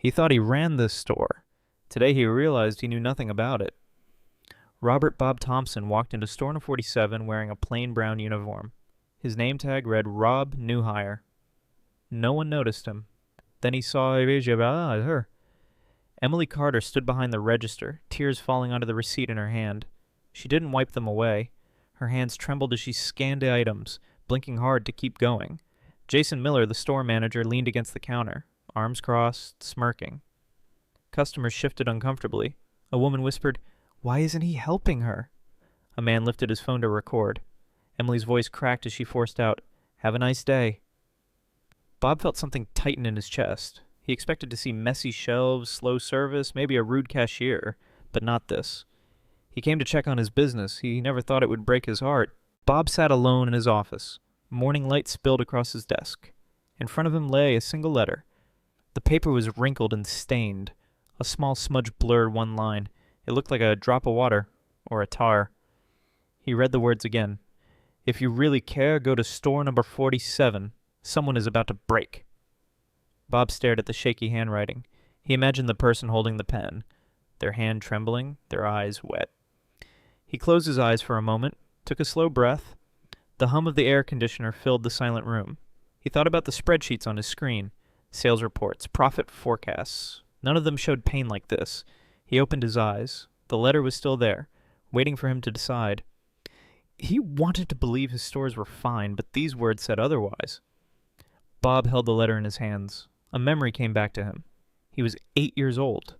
He thought he ran this store. Today he realized he knew nothing about it. Robert Bob Thompson walked into store No. 47 wearing a plain brown uniform. His name tag read Rob New Hire. No one noticed him. Then he saw her. Emily Carter stood behind the register, tears falling onto the receipt in her hand. She didn't wipe them away. Her hands trembled as she scanned the items, blinking hard to keep going. Jason Miller, the store manager, leaned against the counter, arms crossed, smirking. Customers shifted uncomfortably. A woman whispered, "Why isn't he helping her?" A man lifted his phone to record. Emily's voice cracked as she forced out, "Have a nice day." Bob felt something tighten in his chest. He expected to see messy shelves, slow service, maybe a rude cashier, but not this. He came to check on his business. He never thought it would break his heart. Bob sat alone in his office. Morning light spilled across his desk. In front of him lay a single letter. The paper was wrinkled and stained. A small smudge blurred one line. It looked like a drop of water, or a tar. He read the words again. "If you really care, go to store number 47. Someone is about to break." Bob stared at the shaky handwriting. He imagined the person holding the pen, their hand trembling, their eyes wet. He closed his eyes for a moment, took a slow breath. The hum of the air conditioner filled the silent room. He thought about the spreadsheets on his screen, sales reports, profit forecasts. None of them showed pain like this. He opened his eyes. The letter was still there, waiting for him to decide. He wanted to believe his stores were fine, but these words said otherwise. Bob held the letter in his hands. A memory came back to him. He was 8 years old.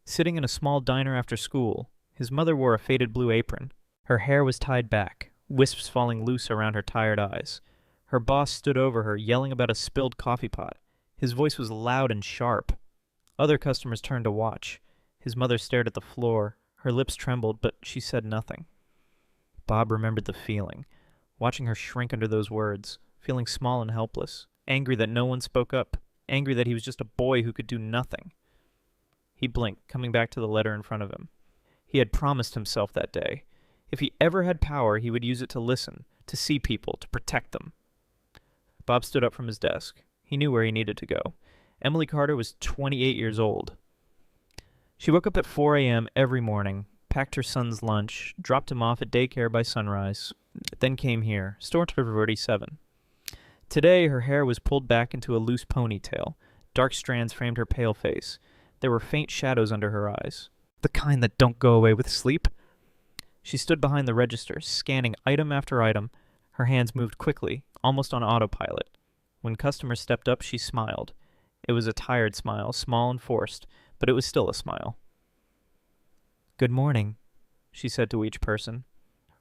Sitting in a small diner after school, his mother wore a faded blue apron. Her hair was tied back, wisps falling loose around her tired eyes. Her boss stood over her, yelling about a spilled coffee pot. His voice was loud and sharp. Other customers turned to watch. His mother stared at the floor. Her lips trembled, but she said nothing. Bob remembered the feeling, watching her shrink under those words, feeling small and helpless, angry that no one spoke up, angry that he was just a boy who could do nothing. He blinked, coming back to the letter in front of him. He had promised himself that day. If he ever had power, he would use it to listen, to see people, to protect them. Bob stood up from his desk. He knew where he needed to go. Emily Carter was 28 years old. She woke up at 4 a.m. every morning, packed her son's lunch, dropped him off at daycare by sunrise, then came here, store number 47. Today, her hair was pulled back into a loose ponytail. Dark strands framed her pale face. There were faint shadows under her eyes. The kind that don't go away with sleep. She stood behind the register, scanning item after item. Her hands moved quickly, almost on autopilot. When customers stepped up, she smiled. It was a tired smile, small and forced, but it was still a smile. "Good morning," she said to each person.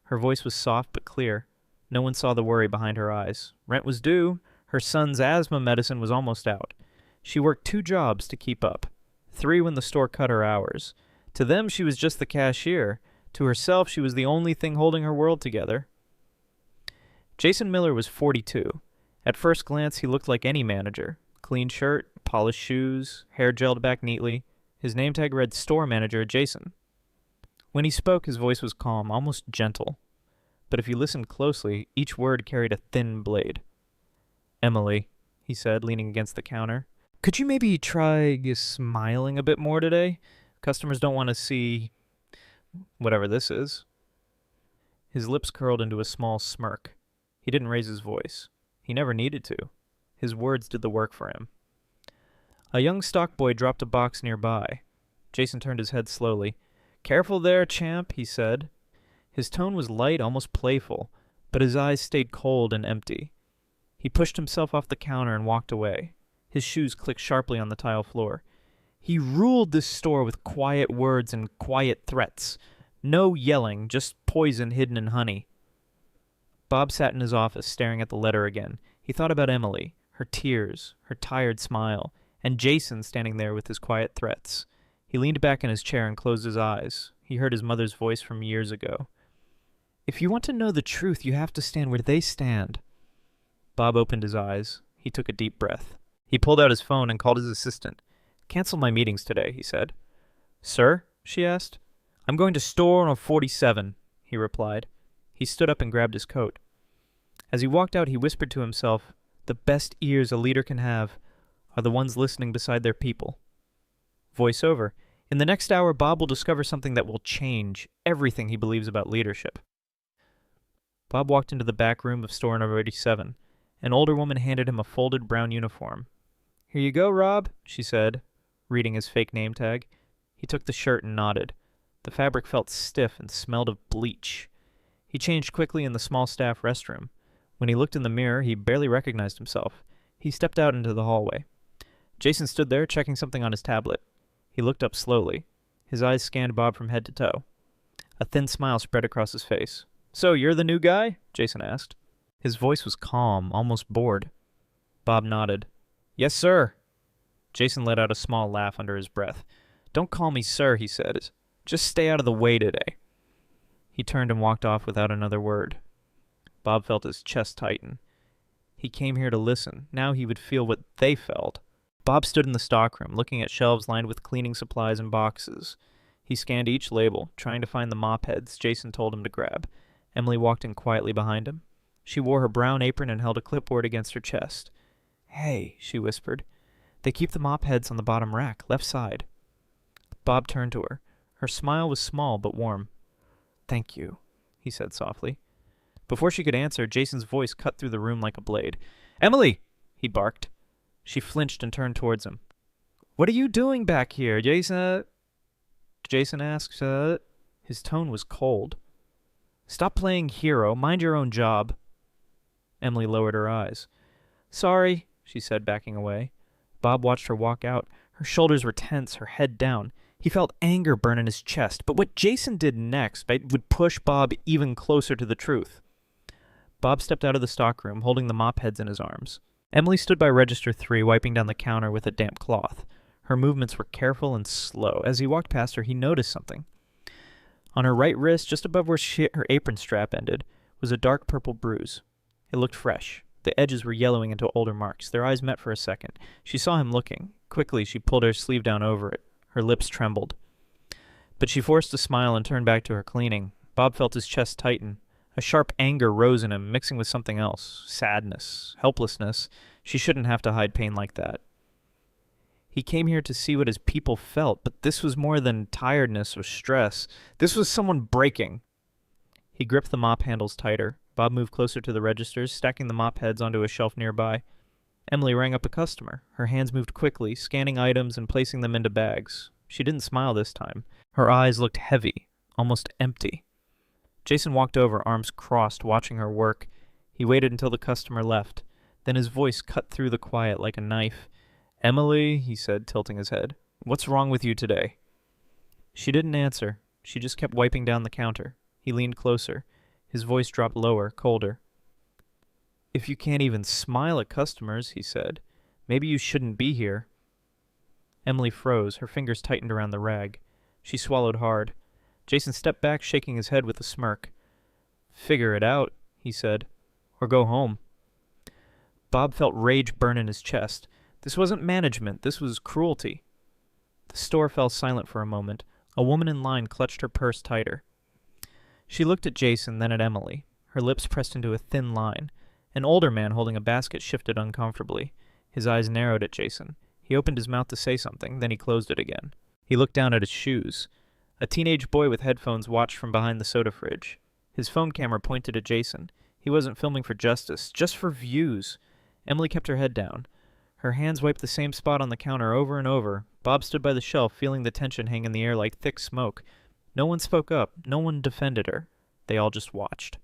Her voice was soft but clear. No one saw the worry behind her eyes. Rent was due. Her son's asthma medicine was almost out. She worked 2 jobs to keep up. 3 when the store cut her hours. To them, she was just the cashier. To herself, she was the only thing holding her world together. Jason Miller was 42. At first glance, he looked like any manager. Clean shirt, polished shoes, hair gelled back neatly. His name tag read Store Manager Jason. When he spoke, his voice was calm, almost gentle. But if you listened closely, each word carried a thin blade. "Emily," he said, leaning against the counter, "could you maybe try smiling a bit more today? Customers don't want to see whatever this is." His lips curled into a small smirk. He didn't raise his voice. He never needed to. His words did the work for him. A young stock boy dropped a box nearby. Jason turned his head slowly. "Careful there, champ," he said. His tone was light, almost playful, but his eyes stayed cold and empty. He pushed himself off the counter and walked away. His shoes clicked sharply on the tile floor. He ruled this store with quiet words and quiet threats. No yelling, just poison hidden in honey. Bob sat in his office, staring at the letter again. He thought about Emily, her tears, her tired smile, and Jason standing there with his quiet threats. He leaned back in his chair and closed his eyes. He heard his mother's voice from years ago. "If you want to know the truth, you have to stand where they stand." Bob opened his eyes. He took a deep breath. He pulled out his phone and called his assistant. "Cancel my meetings today," he said. "Sir?" she asked. "I'm going to store on 47, he replied. He stood up and grabbed his coat. As he walked out, he whispered to himself, "The best ears a leader can have are the ones listening beside their people." Voiceover. In the next hour, Bob will discover something that will change everything he believes about leadership. Bob walked into the back room of store number 87. An older woman handed him a folded brown uniform. "Here you go, Rob," she said, reading his fake name tag. He took the shirt and nodded. The fabric felt stiff and smelled of bleach. He changed quickly in the small staff restroom. When he looked in the mirror, he barely recognized himself. He stepped out into the hallway. Jason stood there, checking something on his tablet. He looked up slowly. His eyes scanned Bob from head to toe. A thin smile spread across his face. "So, you're the new guy?" Jason asked. His voice was calm, almost bored. Bob nodded. "Yes, sir." Jason let out a small laugh under his breath. "Don't call me sir," he said. "Just stay out of the way today." He turned and walked off without another word. Bob felt his chest tighten. He came here to listen. Now he would feel what they felt. Bob stood in the stockroom, looking at shelves lined with cleaning supplies and boxes. He scanned each label, trying to find the mop heads Jason told him to grab. Emily walked in quietly behind him. She wore her brown apron and held a clipboard against her chest. "Hey," she whispered. "They keep the mop heads on the bottom rack, left side." Bob turned to her. Her smile was small but warm. "Thank you," he said softly. Before she could answer, Jason's voice cut through the room like a blade. "Emily!" he barked. She flinched and turned towards him. "What are you doing back here, Jason?" Jason asked. His tone was cold. "Stop playing hero. Mind your own job." Emily lowered her eyes. "Sorry," she said, backing away. Bob watched her walk out. Her shoulders were tense, her head down. He felt anger burn in his chest, but what Jason did next would push Bob even closer to the truth. Bob stepped out of the stockroom, holding the mop heads in his arms. Emily stood by register 3, wiping down the counter with a damp cloth. Her movements were careful and slow. As he walked past her, he noticed something. On her right wrist, just above where her apron strap ended, was a dark purple bruise. It looked fresh. The edges were yellowing into older marks. Their eyes met for a second. She saw him looking. Quickly, she pulled her sleeve down over it. Her lips trembled. But she forced a smile and turned back to her cleaning. Bob felt his chest tighten. A sharp anger rose in him, mixing with something else. Sadness. Helplessness. She shouldn't have to hide pain like that. He came here to see what his people felt, but this was more than tiredness or stress. This was someone breaking. He gripped the mop handles tighter. Bob moved closer to the registers, stacking the mop heads onto a shelf nearby. Emily rang up a customer. Her hands moved quickly, scanning items and placing them into bags. She didn't smile this time. Her eyes looked heavy, almost empty. Jason walked over, arms crossed, watching her work. He waited until the customer left. Then his voice cut through the quiet like a knife. "Emily," he said, tilting his head, "what's wrong with you today?" She didn't answer. She just kept wiping down the counter. He leaned closer. His voice dropped lower, colder. "If you can't even smile at customers," he said, "maybe you shouldn't be here." Emily froze. Her fingers tightened around the rag. She swallowed hard. Jason stepped back, shaking his head with a smirk. "Figure it out," he said, "or go home." Bob felt rage burn in his chest. This wasn't management. This was cruelty. The store fell silent for a moment. A woman in line clutched her purse tighter. She looked at Jason, then at Emily. Her lips pressed into a thin line. An older man holding a basket shifted uncomfortably. His eyes narrowed at Jason. He opened his mouth to say something, then he closed it again. He looked down at his shoes. A teenage boy with headphones watched from behind the soda fridge. His phone camera pointed at Jason. He wasn't filming for justice, just for views. Emily kept her head down. Her hands wiped the same spot on the counter over and over. Bob stood by the shelf, feeling the tension hang in the air like thick smoke. No one spoke up. No one defended her. They all just watched.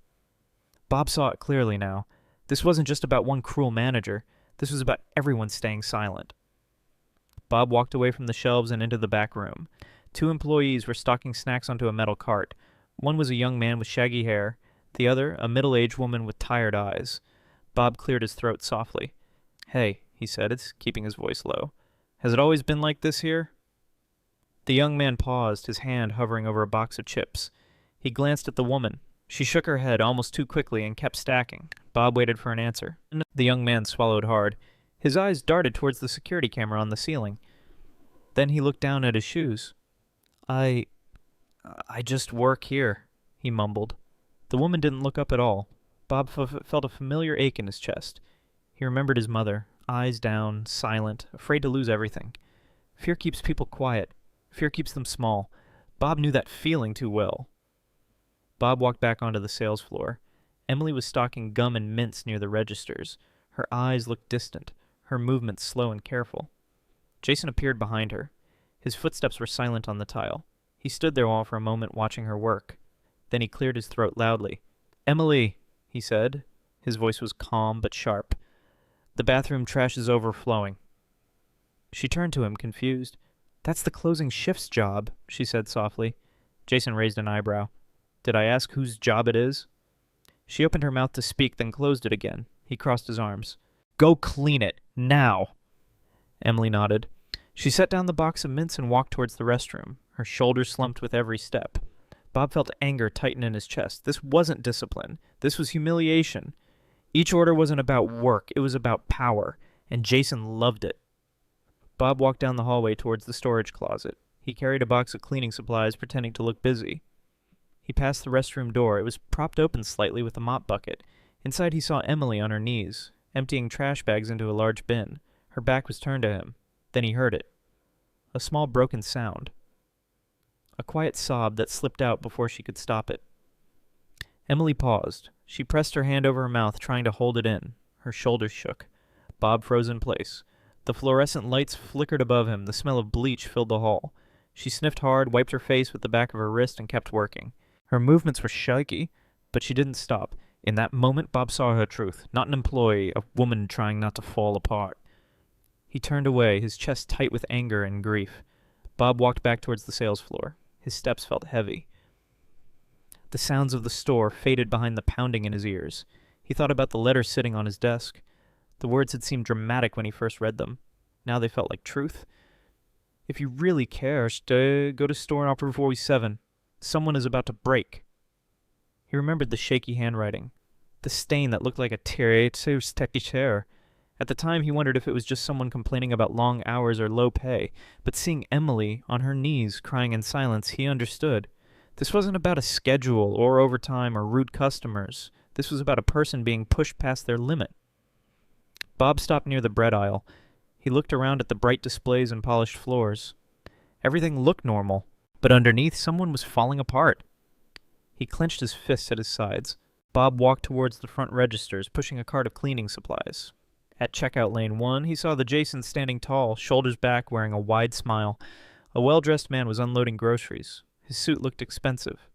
Bob saw it clearly now. This wasn't just about one cruel manager. This was about everyone staying silent. Bob walked away from the shelves and into the back room. 2 employees were stocking snacks onto a metal cart. One was a young man with shaggy hair. The other, a middle-aged woman with tired eyes. Bob cleared his throat softly. "Hey," he said, keeping his voice low. "Has it always been like this here?" The young man paused, his hand hovering over a box of chips. He glanced at the woman. She shook her head almost too quickly and kept stacking. Bob waited for an answer. The young man swallowed hard. His eyes darted towards the security camera on the ceiling. Then he looked down at his shoes. I just work here," he mumbled. The woman didn't look up at all. Bob felt a familiar ache in his chest. He remembered his mother, eyes down, silent, afraid to lose everything. Fear keeps people quiet. Fear keeps them small. Bob knew that feeling too well. Bob walked back onto the sales floor. Emily was stocking gum and mints near the registers. Her eyes looked distant, her movements slow and careful. Jason appeared behind her. His footsteps were silent on the tile. He stood there for a moment watching her work. Then he cleared his throat loudly. "Emily," he said. His voice was calm but sharp. "The bathroom trash is overflowing." She turned to him, confused. "That's the closing shift's job," she said softly. Jason raised an eyebrow. "Did I ask whose job it is?" She opened her mouth to speak, then closed it again. He crossed his arms. "Go clean it, now!" Emily nodded. She set down the box of mints and walked towards the restroom. Her shoulders slumped with every step. Bob felt anger tighten in his chest. This wasn't discipline. This was humiliation. Each order wasn't about work. It was about power. And Jason loved it. Bob walked down the hallway towards the storage closet. He carried a box of cleaning supplies, pretending to look busy. He passed the restroom door. It was propped open slightly with a mop bucket. Inside he saw Emily on her knees, emptying trash bags into a large bin. Her back was turned to him. Then he heard it. A small broken sound. A quiet sob that slipped out before she could stop it. Emily paused. She pressed her hand over her mouth, trying to hold it in. Her shoulders shook. Bob froze in place. The fluorescent lights flickered above him. The smell of bleach filled the hall. She sniffed hard, wiped her face with the back of her wrist, and kept working. Her movements were shaky, but she didn't stop. In that moment, Bob saw her truth. Not an employee, a woman trying not to fall apart. He turned away, his chest tight with anger and grief. Bob walked back towards the sales floor. His steps felt heavy. The sounds of the store faded behind the pounding in his ears. He thought about the letters sitting on his desk. The words had seemed dramatic when he first read them. Now they felt like truth. "If you really care, go to store in operator 47. Someone is about to break." He remembered the shaky handwriting, the stain that looked like a tear. At the time, he wondered if it was just someone complaining about long hours or low pay, but seeing Emily on her knees crying in silence, he understood. This wasn't about a schedule or overtime or rude customers. This was about a person being pushed past their limit. Bob stopped near the bread aisle. He looked around at the bright displays and polished floors. Everything looked normal, but underneath, someone was falling apart. He clenched his fists at his sides. Bob walked towards the front registers, pushing a cart of cleaning supplies. At checkout lane 1, he saw the Jason standing tall, shoulders back, wearing a wide smile. A well-dressed man was unloading groceries. His suit looked expensive.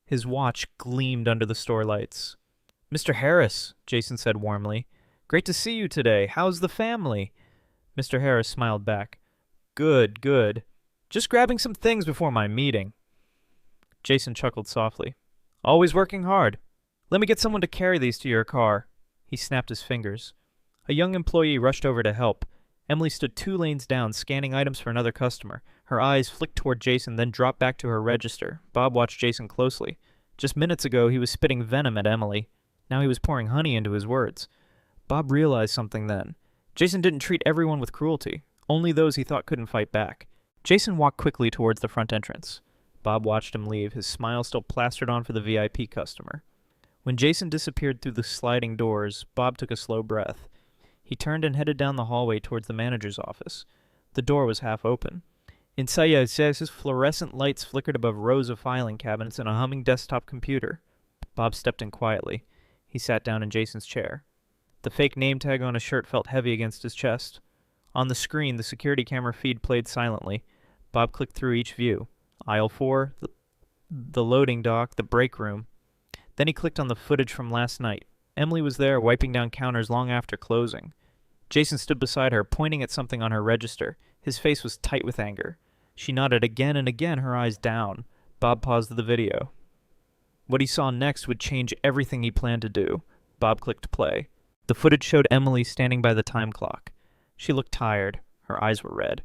His watch gleamed under the store lights. "Mr. Harris," Jason said warmly. "Great to see you today. How's the family?" Mr. Harris smiled back. "Good, good. Just grabbing some things before my meeting." Jason chuckled softly. "Always working hard. Let me get someone to carry these to your car." He snapped his fingers. A young employee rushed over to help. Emily stood 2 lanes down, scanning items for another customer. Her eyes flicked toward Jason, then dropped back to her register. Bob watched Jason closely. Just minutes ago, he was spitting venom at Emily. Now he was pouring honey into his words. Bob realized something then. Jason didn't treat everyone with cruelty, only those he thought couldn't fight back. Jason walked quickly towards the front entrance. Bob watched him leave, his smile still plastered on for the VIP customer. When Jason disappeared through the sliding doors, Bob took a slow breath. He turned and headed down the hallway towards the manager's office. The door was half open. Inside, fluorescent lights flickered above rows of filing cabinets and a humming desktop computer. Bob stepped in quietly. He sat down in Jason's chair. The fake name tag on his shirt felt heavy against his chest. On the screen, the security camera feed played silently. Bob clicked through each view. Aisle 4, the loading dock, the break room. Then he clicked on the footage from last night. Emily was there, wiping down counters long after closing. Jason stood beside her, pointing at something on her register. His face was tight with anger. She nodded again and again, her eyes down. Bob paused the video. What he saw next would change everything he planned to do. Bob clicked play. The footage showed Emily standing by the time clock. She looked tired. Her eyes were red.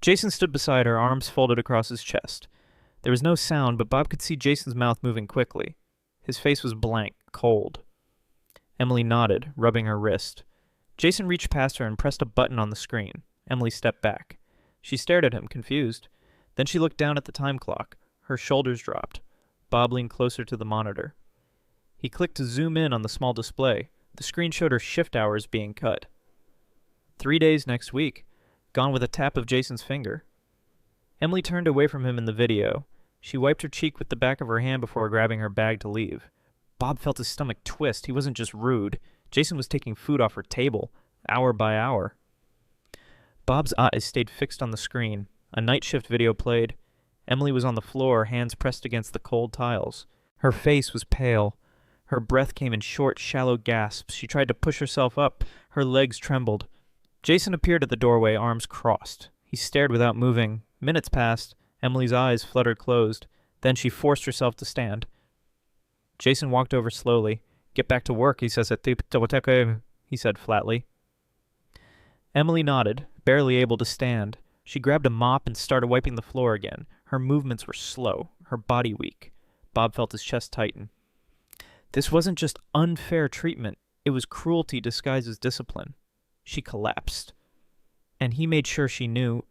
Jason stood beside her, arms folded across his chest. There was no sound, but Bob could see Jason's mouth moving quickly. His face was blank, cold. Emily nodded, rubbing her wrist. Jason reached past her and pressed a button on the screen. Emily stepped back. She stared at him, confused. Then she looked down at the time clock. Her shoulders dropped. Bob leaned closer to the monitor. He clicked to zoom in on the small display. The screen showed her shift hours being cut. 3 days next week. gone with a tap of Jason's finger. Emily turned away from him in the video. She wiped her cheek with the back of her hand before grabbing her bag to leave. Bob felt his stomach twist. He wasn't just rude. Jason was taking food off her table, hour by hour. Bob's eyes stayed fixed on the screen. A night shift video played. Emily was on the floor, hands pressed against the cold tiles. Her face was pale. Her breath came in short, shallow gasps. She tried to push herself up. Her legs trembled. Jason appeared at the doorway, arms crossed. He stared without moving. Minutes passed. Emily's eyes fluttered closed. Then she forced herself to stand. Jason walked over slowly. "Get back to work," he said flatly. Emily nodded, barely able to stand. She grabbed a mop and started wiping the floor again. Her movements were slow, her body weak. Bob felt his chest tighten. This wasn't just unfair treatment. It was cruelty disguised as discipline. She collapsed. And he made sure she knew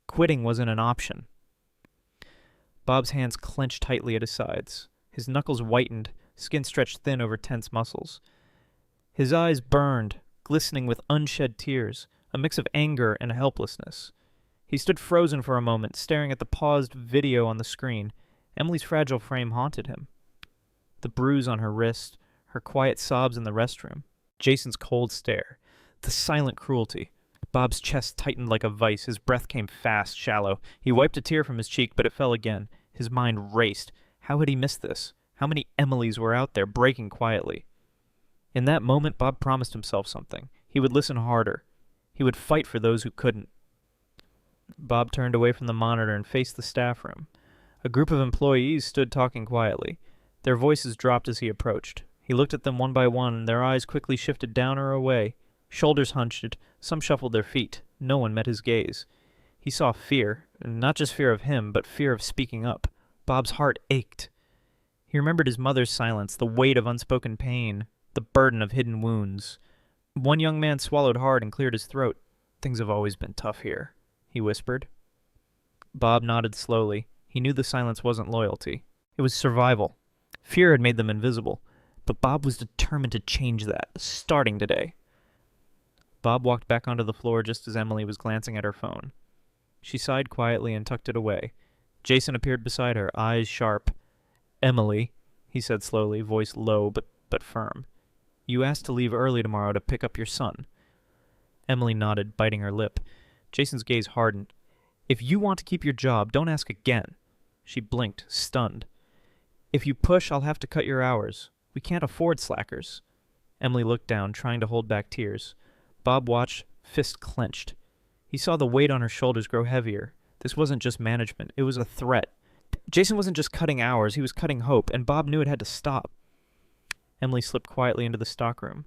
quitting wasn't an option. Bob's hands clenched tightly at his sides. His knuckles whitened, skin stretched thin over tense muscles. His eyes burned, glistening with unshed tears, a mix of anger and helplessness. He stood frozen for a moment, staring at the paused video on the screen. Emily's fragile frame haunted him. The bruise on her wrist, her quiet sobs in the restroom, Jason's cold stare, the silent cruelty. Bob's chest tightened like a vice. His breath came fast, shallow. He wiped a tear from his cheek, but it fell again. His mind raced. How had he missed this? How many Emilys were out there, breaking quietly? In that moment, Bob promised himself something. He would listen harder. He would fight for those who couldn't. Bob turned away from the monitor and faced the staff room. A group of employees stood talking quietly. Their voices dropped as he approached. He looked at them one by one, and their eyes quickly shifted down or away. Shoulders hunched, some shuffled their feet. No one met his gaze. He saw fear, not just fear of him, but fear of speaking up. Bob's heart ached. He remembered his mother's silence, the weight of unspoken pain, the burden of hidden wounds. One young man swallowed hard and cleared his throat. "Things have always been tough here," he whispered. Bob nodded slowly. He knew the silence wasn't loyalty. It was survival. Fear had made them invisible, but Bob was determined to change that, starting today. Bob walked back onto the floor just as Emily was glancing at her phone. She sighed quietly and tucked it away. Jason appeared beside her, eyes sharp. "Emily," he said slowly, voice low but firm. "You asked to leave early tomorrow to pick up your son." Emily nodded, biting her lip. Jason's gaze hardened. "If you want to keep your job, don't ask again." She blinked, stunned. "If you push, I'll have to cut your hours. We can't afford slackers." Emily looked down, trying to hold back tears. Bob watched, fist clenched. He saw the weight on her shoulders grow heavier. This wasn't just management, it was a threat. Jason wasn't just cutting hours, he was cutting hope, and Bob knew it had to stop. Emily slipped quietly into the stockroom.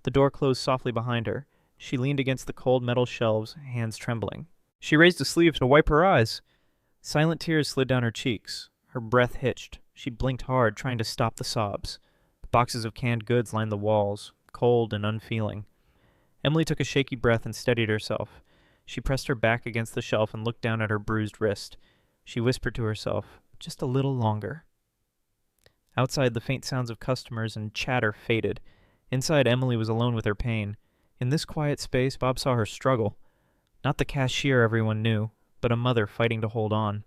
The door closed softly behind her. She leaned against the cold metal shelves, hands trembling. She raised a sleeve to wipe her eyes. Silent tears slid down her cheeks. Her breath hitched. She blinked hard, trying to stop the sobs. Boxes of canned goods lined the walls, cold and unfeeling. Emily took a shaky breath and steadied herself. She pressed her back against the shelf and looked down at her bruised wrist. She whispered to herself, "Just a little longer." Outside, the faint sounds of customers and chatter faded. Inside, Emily was alone with her pain. In this quiet space, Bob saw her struggle. Not the cashier everyone knew, but a mother fighting to hold on.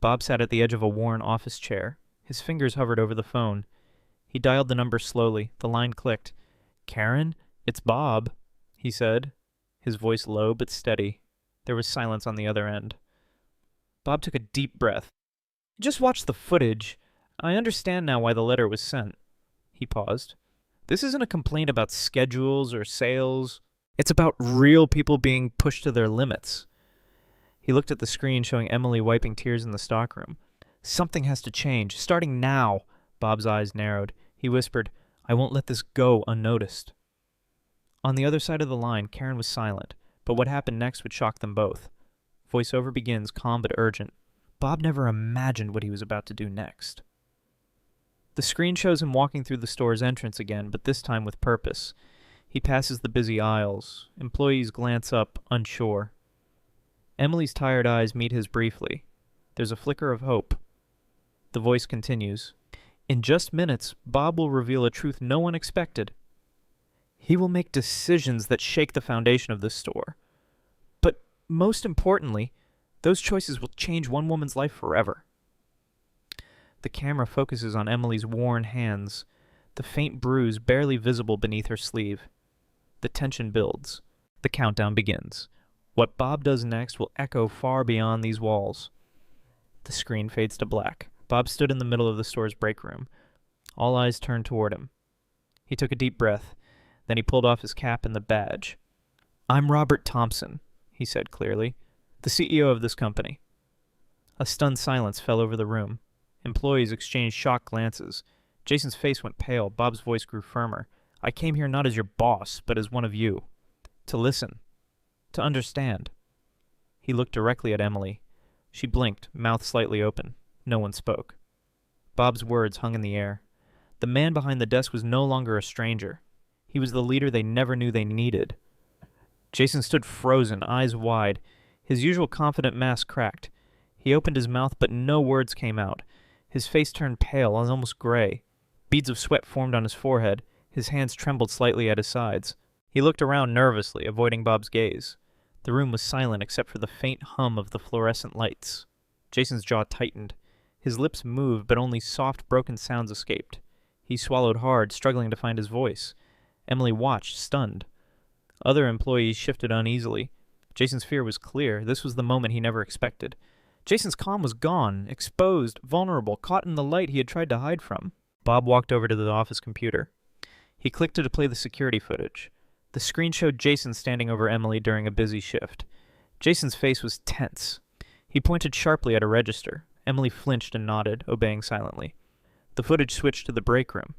Bob sat at the edge of a worn office chair. His fingers hovered over the phone. He dialed the number slowly. The line clicked. "Karen, it's Bob," he said, his voice low but steady. There was silence on the other end. Bob took a deep breath. "I just watched the footage. I understand now why the letter was sent." He paused. "This isn't a complaint about schedules or sales. It's about real people being pushed to their limits." He looked at the screen showing Emily wiping tears in the stockroom. "Something has to change, starting now." Bob's eyes narrowed. He whispered, "I won't let this go unnoticed." On the other side of the line, Karen was silent, but what happened next would shock them both. Voiceover begins, calm but urgent. Bob never imagined what he was about to do next. The screen shows him walking through the store's entrance again, but this time with purpose. He passes the busy aisles. Employees glance up, unsure. Emily's tired eyes meet his briefly. There's a flicker of hope. The voice continues. "In just minutes, Bob will reveal a truth no one expected. He will make decisions that shake the foundation of this store. most importantly, those choices will change one woman's life forever. The camera focuses on Emily's worn hands, the faint bruise barely visible beneath her sleeve. The tension builds. The countdown begins. What Bob does next will echo far beyond these walls. The screen fades to black. Bob stood in the middle of the store's break room. All eyes turned toward him. He took a deep breath. Then he pulled off his cap and the badge. "I'm Robert Thompson," he said clearly, "the CEO of this company." A stunned silence fell over the room. Employees exchanged shocked glances. Jason's face went pale. Bob's voice grew firmer. "I came here not as your boss, but as one of you. To listen. To understand." He looked directly at Emily. She blinked, mouth slightly open. No one spoke. Bob's words hung in the air. The man behind the desk was no longer a stranger. He was the leader they never knew they needed. Jason stood frozen, eyes wide. His usual confident mask cracked. He opened his mouth, but no words came out. His face turned pale and almost gray. Beads of sweat formed on his forehead. His hands trembled slightly at his sides. He looked around nervously, avoiding Bob's gaze. The room was silent except for the faint hum of the fluorescent lights. Jason's jaw tightened. His lips moved, but only soft, broken sounds escaped. He swallowed hard, struggling to find his voice. Emily watched, stunned. Other employees shifted uneasily. Jason's fear was clear. This was the moment he never expected. Jason's calm was gone, exposed, vulnerable, caught in the light he had tried to hide from. Bob walked over to the office computer. He clicked it to play the security footage. The screen showed Jason standing over Emily during a busy shift. Jason's face was tense. He pointed sharply at a register. Emily flinched and nodded, obeying silently. The footage switched to the break room.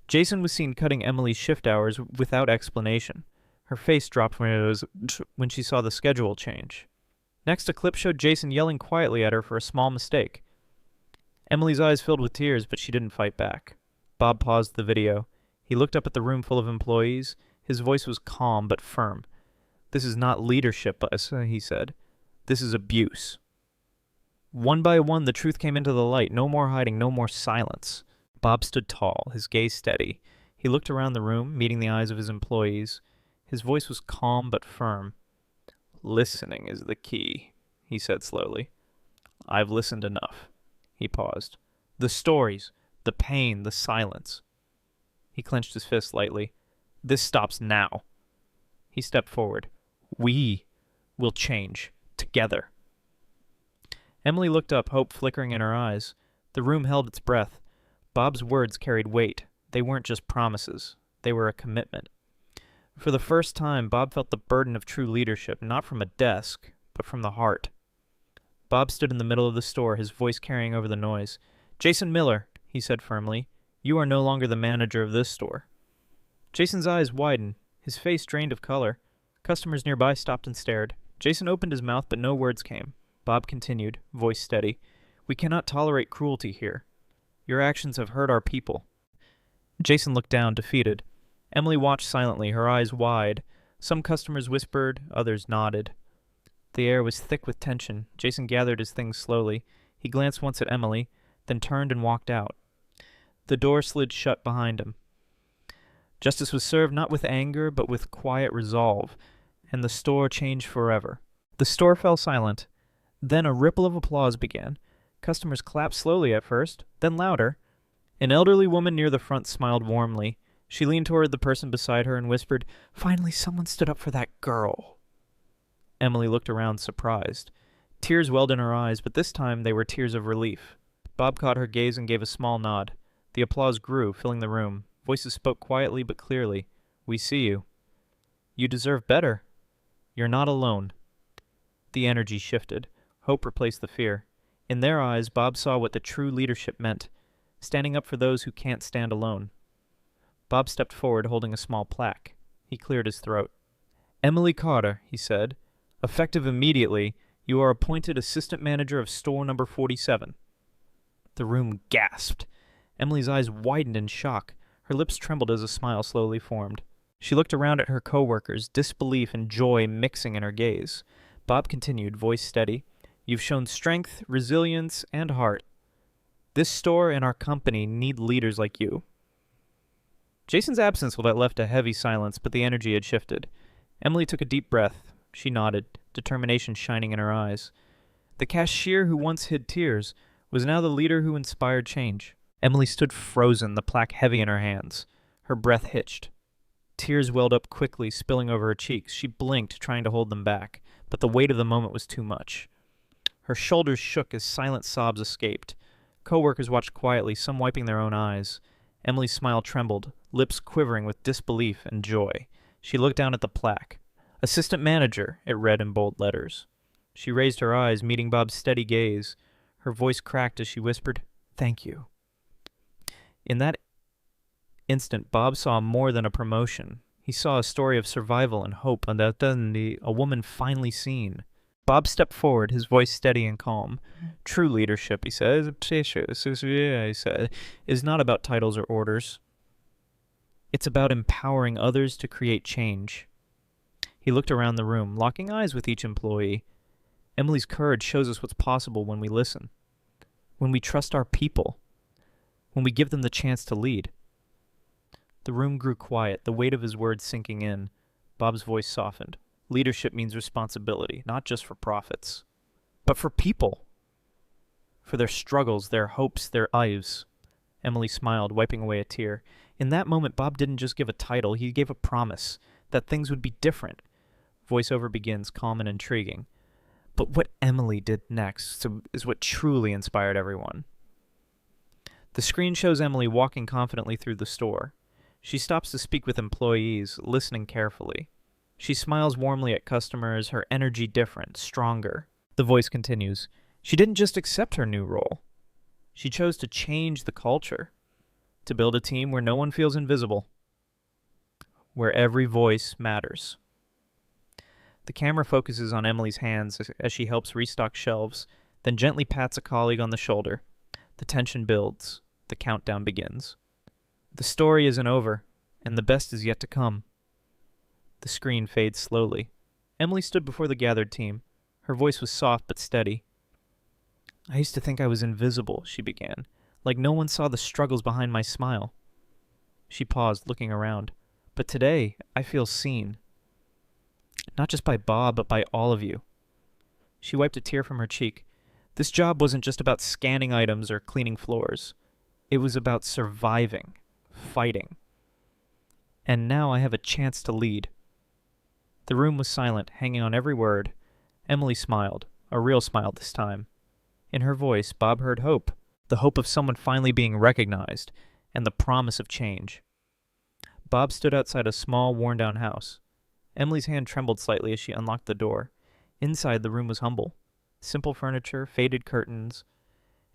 Jason was seen cutting Emily's shift hours without explanation. Her face dropped when she saw the schedule change. Next, a clip showed Jason yelling quietly at her for a small mistake. Emily's eyes filled with tears, but she didn't fight back. Bob paused the video. He looked up at the room full of employees. His voice was calm but firm. "This is not leadership," he said. "This is abuse." One by one, the truth came into the light. No more hiding, no more silence. Bob stood tall, his gaze steady. He looked around the room, meeting the eyes of his employees. His voice was calm but firm. "Listening is the key," he said slowly. "I've listened enough." He paused. "The stories, the pain, the silence." He clenched his fist lightly. "This stops now." He stepped forward. "We will change together." Emily looked up, hope flickering in her eyes. The room held its breath. Bob's words carried weight. They weren't just promises. They were a commitment. For the first time, Bob felt the burden of true leadership, not from a desk, but from the heart. Bob stood in the middle of the store, his voice carrying over the noise. "Jason Miller," he said firmly, "you are no longer the manager of this store." Jason's eyes widened, his face drained of color. Customers nearby stopped and stared. Jason opened his mouth, but no words came. Bob continued, voice steady. "We cannot tolerate cruelty here. Your actions have hurt our people." Jason looked down, defeated. Emily watched silently, her eyes wide. Some customers whispered, others nodded. The air was thick with tension. Jason gathered his things slowly. He glanced once at Emily, then turned and walked out. The door slid shut behind him. Justice was served not with anger, but with quiet resolve, and the store changed forever. The store fell silent. Then a ripple of applause began. Customers clapped slowly at first, then louder. An elderly woman near the front smiled warmly. She leaned toward the person beside her and whispered, "Finally, someone stood up for that girl." Emily looked around, surprised. Tears welled in her eyes, but this time they were tears of relief. Bob caught her gaze and gave a small nod. The applause grew, filling the room. Voices spoke quietly but clearly. "We see you. You deserve better. You're not alone." The energy shifted. Hope replaced the fear. In their eyes, Bob saw what the true leadership meant, standing up for those who can't stand alone. Bob stepped forward, holding a small plaque. He cleared his throat. "Emily Carter," he said, "effective immediately, you are appointed assistant manager of store number 47. The room gasped. Emily's eyes widened in shock. Her lips trembled as a smile slowly formed. She looked around at her co-workers, disbelief and joy mixing in her gaze. Bob continued, voice steady. "You've shown strength, resilience, and heart. This store and our company need leaders like you." Jason's absence would have left a heavy silence, but the energy had shifted. Emily took a deep breath. She nodded. determination shining in her eyes. The cashier who once hid tears was now the leader who inspired change. Emily stood frozen, the plaque heavy in her hands. Her breath hitched. Tears welled up quickly, spilling over her cheeks. She blinked, trying to hold them back, but the weight of the moment was too much. Her shoulders shook as silent sobs escaped. Co-workers watched quietly, some wiping their own eyes. Emily's smile trembled, lips quivering with disbelief and joy. She looked down at the plaque. "Assistant Manager," it read in bold letters. She raised her eyes, meeting Bob's steady gaze. Her voice cracked as she whispered, "Thank you." In that instant, Bob saw more than a promotion. He saw a story of survival and hope, and a woman finally seen. Bob stepped forward, his voice steady and calm. "True leadership," he said, "is not about titles or orders. It's about empowering others to create change." He looked around the room, locking eyes with each employee. Emily's courage shows us what's possible when we listen, when we trust our people, when we give them the chance to lead. The room grew quiet, the weight of his words sinking in. Bob's voice softened. Leadership means responsibility, not just for profits, but for people, for their struggles, their hopes, their lives. Emily smiled, wiping away a tear. In that moment, Bob didn't just give a title, he gave a promise that things would be different. Voiceover begins, calm and intriguing. But what Emily did next is what truly inspired everyone. The screen shows Emily walking confidently through the store. She stops to speak with employees, listening carefully. She smiles warmly at customers, her energy different, stronger. The voice continues. She didn't just accept her new role. She chose to change the culture, to build a team where no one feels invisible, where every voice matters. The camera focuses on Emily's hands as she helps restock shelves, then gently pats a colleague on the shoulder. The tension builds. The countdown begins. The story isn't over, and the best is yet to come. The screen fades slowly. Emily stood before the gathered team. Her voice was soft but steady. "I used to think I was invisible," she began, "like no one saw the struggles behind my smile." She paused, looking around. "But today, I feel seen. Not just by Bob, but by all of you." She wiped a tear from her cheek. This job wasn't just about scanning items or cleaning floors. It was about surviving, fighting. And now I have a chance to lead. The room was silent, hanging on every word. Emily smiled, a real smile this time. In her voice, Bob heard hope, the hope of someone finally being recognized, and the promise of change. Bob stood outside a small, worn-down house. Emily's hand trembled slightly as she unlocked the door. Inside, the room was humble. Simple furniture, faded curtains.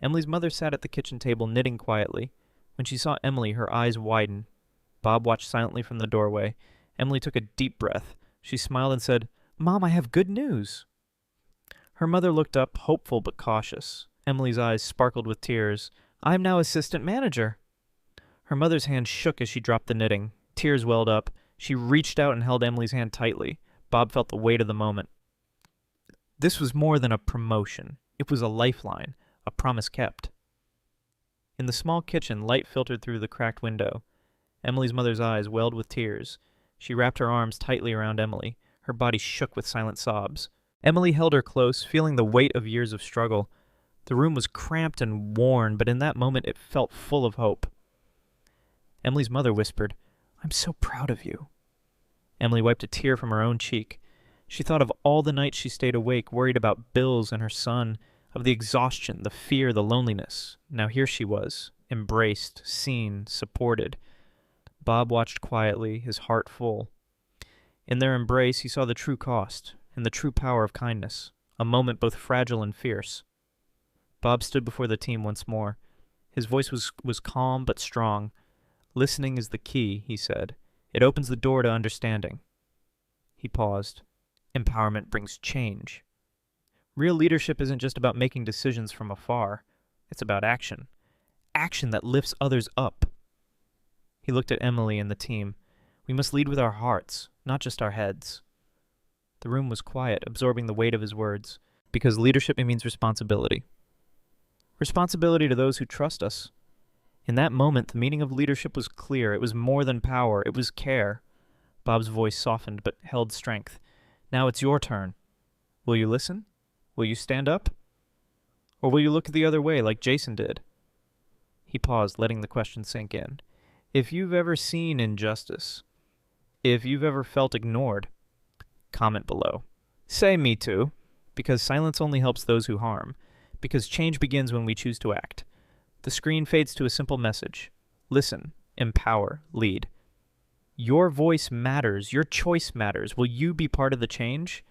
Emily's mother sat at the kitchen table, knitting quietly. When she saw Emily, her eyes widened. Bob watched silently from the doorway. Emily took a deep breath. She smiled and said, "Mom, I have good news." Her mother looked up, hopeful but cautious. Emily's eyes sparkled with tears. "I'm now assistant manager." Her mother's hand shook as she dropped the knitting. Tears welled up. She reached out and held Emily's hand tightly. Bob felt the weight of the moment. This was more than a promotion. It was a lifeline, a promise kept. In the small kitchen, light filtered through the cracked window. Emily's mother's eyes welled with tears. She wrapped her arms tightly around Emily. Her body shook with silent sobs. Emily held her close, feeling the weight of years of struggle. The room was cramped and worn, but in that moment it felt full of hope. Emily's mother whispered, "I'm so proud of you." Emily wiped a tear from her own cheek. She thought of all the nights she stayed awake, worried about bills and her son, of the exhaustion, the fear, the loneliness. Now here she was, embraced, seen, supported. Bob watched quietly, his heart full. In their embrace, he saw the true cost and the true power of kindness, a moment both fragile and fierce. Bob stood before the team once more. His voice was calm but strong. "Listening is the key," he said. "It opens the door to understanding." He paused. "Empowerment brings change. Real leadership isn't just about making decisions from afar. It's about action. Action that lifts others up." He looked at Emily and the team. "We must lead with our hearts, not just our heads." The room was quiet, absorbing the weight of his words. Because leadership means responsibility. Responsibility to those who trust us. In that moment, the meaning of leadership was clear. It was more than power. It was care. Bob's voice softened but held strength. "Now it's your turn. Will you listen? Will you stand up? Or will you look the other way like Jason did? He paused, letting the question sink in. If you've ever seen injustice, if you've ever felt ignored, comment below. Say me too, because silence only helps those who harm, because change begins when we choose to act. The screen fades to a simple message. Listen, empower, lead. Your voice matters. Your choice matters. Will you be part of the change?